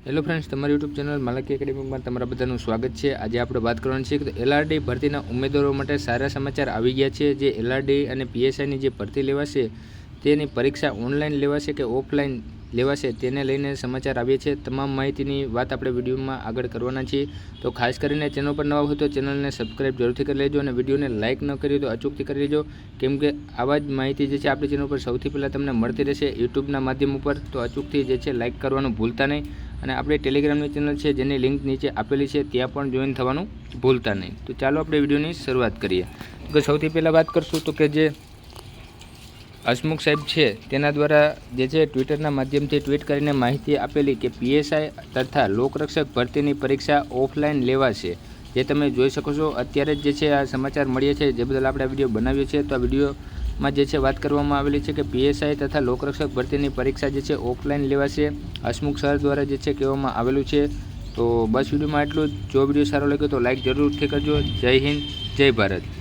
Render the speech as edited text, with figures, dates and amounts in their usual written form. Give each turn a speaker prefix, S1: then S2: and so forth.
S1: Hello friends, તમારી YouTube channel માલકી એકેડેમીમાં તમારા બધાનું સ્વાગત છે। આજે આપણે વાત કરવાની છે કે એલઆરડી ભરતીના ઉમેદવારો માટે સારા સમાચાર આવી ગયા છે। જે એલઆરડી અને પીએસઆઈની જે ભરતી લેવાશે તેની પરીક્ષા ઓનલાઈન લેવાશે કે ઓફલાઈન લેવાશે તેને લઈને સમાચાર આવ્યા છે। તમામ માહિતીની વાત આપણે વિડીયોમાં આગળ કરવાના છીએ। તો ખાસ કરીને ચેનલ પર નવા હોય તો ચેનલને સબસ્ક્રાઈબ જરૂરથી કરી લેજો અને વિડીયોને લાઇક ન કરી તો અચૂકથી કરી લેજો, કેમ કે આવા જ માહિતી જે છે આપણી ચેનલ પર સૌથી પહેલાં તમને મળતી રહેશે યુટ્યુબના માધ્યમ ઉપર। તો અચૂકથી જે છે લાઇક કરવાનું ભૂલતા નહીં અને આપણી ટેલિગ્રામની ચેનલ છે જેની લિંક નીચે આપેલી છે ત્યાં પણ જોઈન થવાનું ભૂલતા નહીં। તો ચાલો આપણે વિડીયોની શરૂઆત કરીએ। તો સૌથી પહેલાં વાત કરશું તો કે જે હસમુખ સાહેબ છે તેના દ્વારા જે છે ટ્વિટરના માધ્યમથી ટ્વીટ કરીને માહિતી આપેલી કે પીએસઆઈ તથા લોકરક્ષક ભરતીની પરીક્ષા ઓફલાઈન લેવાશે। જે તમે જોઈ શકો છો અત્યારે જ જે છે આ સમાચાર મળ્યા છે, જે બદલ આપણે આ વિડીયો બનાવ્યો છે। તો આ વિડીયોમાં જે છે વાત કરવામાં આવેલી છે કે પીએસઆઈ તથા લોકરક્ષક ભરતીની પરીક્ષા જે છે ઓફલાઈન લેવાશે, હસમુખ સર દ્વારા જે છે કહેવામાં આવેલું છે। તો બસ વિડીયોમાં એટલું જ। જો વિડીયો સારો લાગ્યો તો લાઇક જરૂરથી કરજો। જય હિન્દ, જય ભારત।